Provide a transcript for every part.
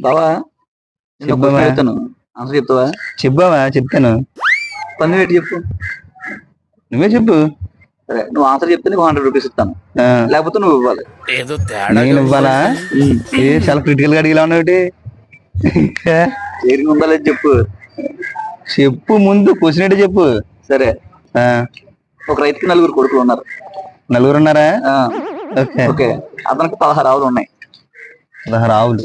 బావా చెప్పవా చెప్తాను, ఆన్సర్ చెప్తావా? చెప్పావా చెప్తాను. పన్ను పెట్టి చెప్పు. నువ్వే చెప్పు. సరే, నువ్వు ఆన్సర్ చెప్తే నీకు 100 రూపీస్ ఇస్తాను, లేకపోతే నువ్వు ఇవ్వాలి. నేను ఇవ్వాలా? ఏ చాలా క్రిటికల్ గా అడిగిలా ఉన్నావు. ఏరిగి ఉందా లేదు చెప్పు. చెప్పు, ముందు క్వశ్చన్ ఏంటో చెప్పు. సరే, ఒక రైతుకి 4 కొడుకులు ఉన్నారు. 4 ఉన్నారా? ఓకే, అతనికి 16 ఆవులు ఉన్నాయి. 16 ఆవులు.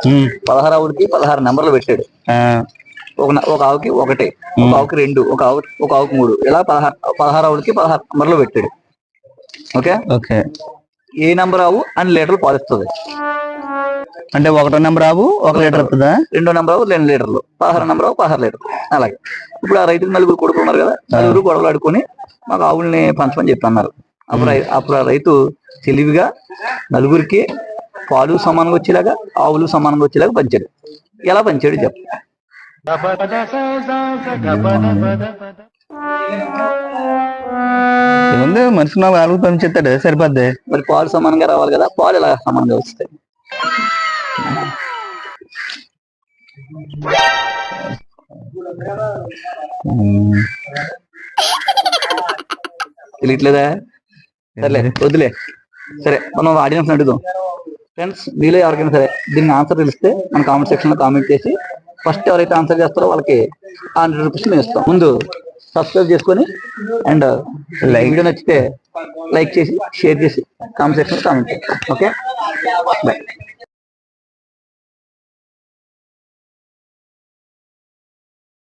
16 ఆవులకి 16 నెంబర్లు పెట్టాడు. ఒక ఆవుకి 1, ఒక ఆవుకి 2, ఒక ఆవుకి 3, ఇలా 16 ఆవులకి 16 నెంబర్లు పెట్టాడు. Okay okay. ఏ నెంబర్ ఆవు అన్ని లీటర్లు పాలిస్తుంది? అంటే 1వ నెంబర్ ఆవు 1 లీటర్ వస్తుందా? 2వ నెంబర్ ఆవు 2 లీటర్లు, 16 నెంబర్ ఆవు 16 లీటర్లు. అలాగే ఇప్పుడు ఆ రైతుకి 4 కొడుకులు ఉన్నారు కదా, 4 గొడవలు ఆడుకొని మాకు ఆవుల్ని పంచమని చెప్పి అన్నారు. అప్పుడు ఆ రైతు తెలివిగా 4కి పాలు సమానంగా వచ్చేలాగా, ఆవులు సమానంగా వచ్చేలాగా పంచాడు. ఎలా పంచాడు చెప్పు. ఏముంది, మనిషి 4 ఆవులు పంచేస్తాడు, సరిపోద్ది. మరి పాలు సమానంగా రావాలి కదా, పాలు ఎలా సమానంగా వస్తాయి? తెలియట్లేదా? సరేలే, వద్దులే. సరే, మనం ఆడియన్స్ అడుగుదాం. ఫ్రెండ్స్, మీలో ఎవరికైనా సరే దీనికి ఆన్సర్ తెలిస్తే మన కామెంట్ సెక్షన్ లో కామెంట్ చేసి ఫస్ట్ ఎవరైతే ఆన్సర్ చేస్తారో వాళ్ళకి 100 రూపీస్ మేము ఇస్తాం. ముందు సబ్స్క్రైబ్ చేసుకొని అండ్ వీడియో నచ్చితే లైక్ చేసి, షేర్ చేసి, కామెంట్ సెక్షన్ లో కామెంట్ చేస్తాం. Okay, bye.